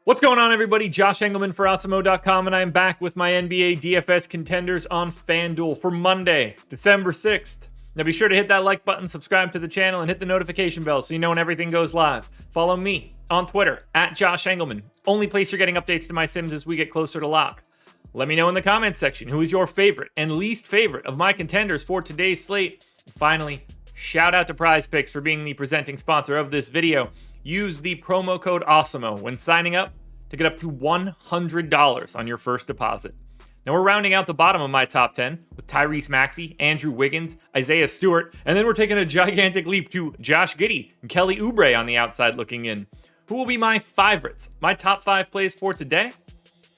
What's going on, everybody? Josh Engleman for Awesemo.com, and I'm back with my NBA DFS contenders on FanDuel for Monday, December 6th. Now be sure to hit that like button, subscribe to the channel, and hit the notification bell so you know when everything goes live. Follow me on Twitter, @Josh Engleman. Only place you're getting updates to my sims as we get closer to lock. Let me know in the comments section who is your favorite and least favorite of my contenders for today's slate. And finally, shout out to PrizePicks for being the presenting sponsor of this video. Use the promo code Awesemo when signing up to get up to $100 on your first deposit. Now we're rounding out the bottom of my top 10 with Tyrese Maxey, Andrew Wiggins, Isaiah Stewart, and then we're taking a gigantic leap to Josh Giddey and Kelly Oubre on the outside looking in. Who will be my favorites? My top 5 plays for today?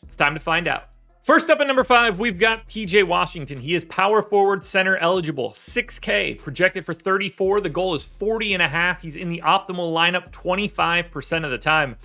It's time to find out. First up at number 5, we've got PJ Washington. He is power forward center eligible, 6K, projected for 34. The goal is 40.5. He's in the optimal lineup 25% of the time.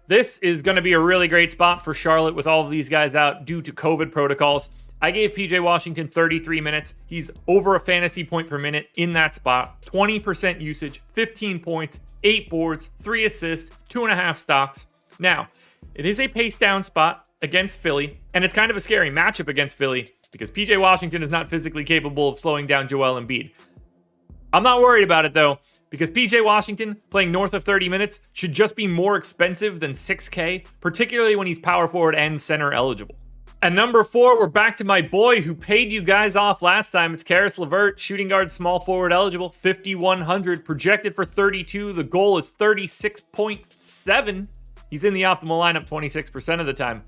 This is going to be a really great spot for Charlotte with all of these guys out due to COVID protocols. I gave PJ Washington 33 minutes. He's over a fantasy point per minute in that spot. 20% usage, 15 points, 8 boards, 3 assists, 2.5 stocks. Now, it is a pace down spot against Philly, and it's kind of a scary matchup against Philly because PJ Washington is not physically capable of slowing down Joel Embiid. I'm not worried about it though, because PJ Washington playing north of 30 minutes should just be more expensive than 6K, particularly when he's power forward and center eligible. At number 4, we're back to my boy who paid you guys off last time. It's Kris Levert, shooting guard, small forward eligible, 5,100, projected for 32. The goal is 36.7. He's in the optimal lineup 26% of the time.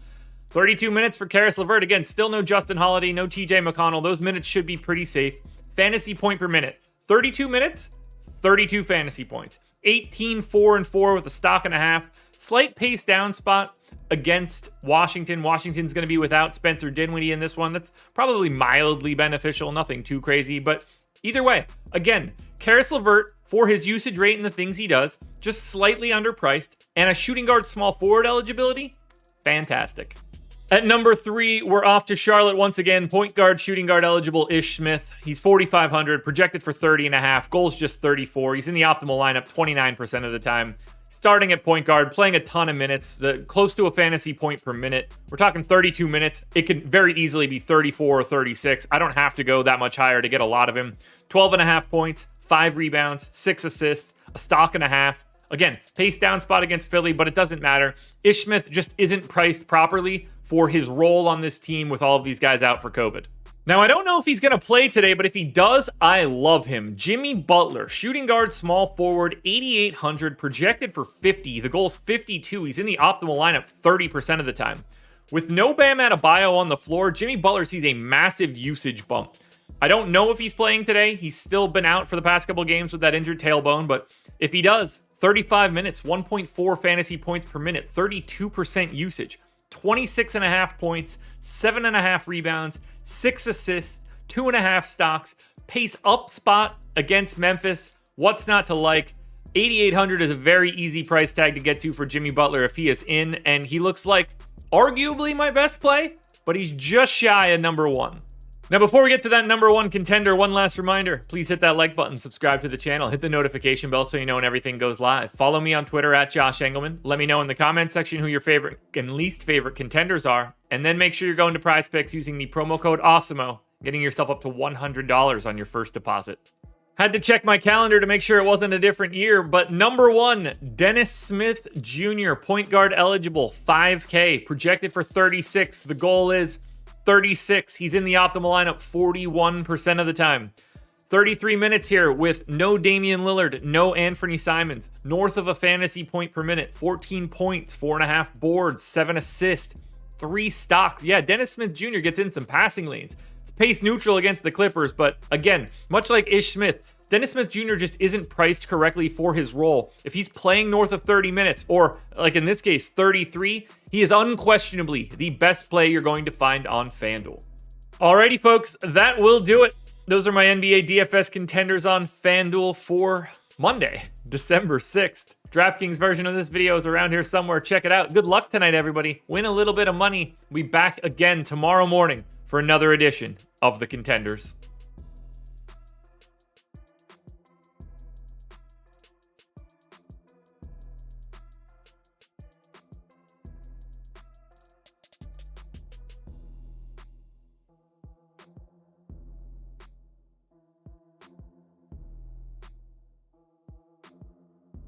32 minutes for Kris Levert. Again, still no Justin Holiday, no TJ McConnell. Those minutes should be pretty safe. Fantasy point per minute. 32 minutes, 32 fantasy points. 18, 4, and 4 with a stock and a half. Slight pace down spot against Washington. Washington's going to be without Spencer Dinwiddie in this one. That's probably mildly beneficial, nothing too crazy. But either way, again, Kris Levert, for his usage rate and the things he does, just slightly underpriced. And a shooting guard small forward eligibility, fantastic. At number 3, we're off to Charlotte once again. Point guard, shooting guard eligible, Ish Smith. He's 4,500, projected for 30.5. Goals just 34. He's in the optimal lineup 29% of the time. Starting at point guard, playing a ton of minutes, close to a fantasy point per minute. We're talking 32 minutes. It could very easily be 34 or 36. I don't have to go that much higher to get a lot of him. 12.5 points, 5 rebounds, 6 assists, a stock and a half. Again, pace down spot against Philly, but it doesn't matter. Ish Smith just isn't priced properly for his role on this team with all of these guys out for COVID. Now, I don't know if he's going to play today, but if he does, I love him. Jimmy Butler, shooting guard, small forward, 8,800, projected for 50. The goal's 52. He's in the optimal lineup 30% of the time. With no Bam Adebayo on the floor, Jimmy Butler sees a massive usage bump. I don't know if he's playing today. He's still been out for the past couple games with that injured tailbone, but if he does, 35 minutes, 1.4 fantasy points per minute, 32% usage, 26.5 points, 7.5 rebounds, 6 assists, 2.5 stocks, pace up spot against Memphis. What's not to like? 8,800 is a very easy price tag to get to for Jimmy Butler if he is in, and he looks like arguably my best play, but he's just shy of number 1. Now, before we get to that number 1 contender, one last reminder, please hit that like button, subscribe to the channel, hit the notification bell so you know when everything goes live. Follow me on Twitter @Josh Engleman. Let me know in the comments section who your favorite and least favorite contenders are. And then make sure you're going to PrizePicks using the promo code Awesemo, getting yourself up to $100 on your first deposit. Had to check my calendar to make sure it wasn't a different year, but number 1, Dennis Smith Jr., point guard eligible, 5K, projected for 36. The goal is 36. He's in the optimal lineup 41% of the time. 33 minutes here with no Damian Lillard, no Anthony Simons. North of a fantasy point per minute. 14 points, 4.5 boards, 7 assists, 3 stocks. Yeah, Dennis Smith Jr. gets in some passing lanes. It's pace neutral against the Clippers, but again, much like Ish Smith, Dennis Smith Jr. just isn't priced correctly for his role. If he's playing north of 30 minutes, or like in this case, 33, he is unquestionably the best play you're going to find on FanDuel. Alrighty, folks, that will do it. Those are my NBA DFS contenders on FanDuel for Monday, December 6th. DraftKings version of this video is around here somewhere. Check it out. Good luck tonight, everybody. Win a little bit of money. We'll be back again tomorrow morning for another edition of the Contenders.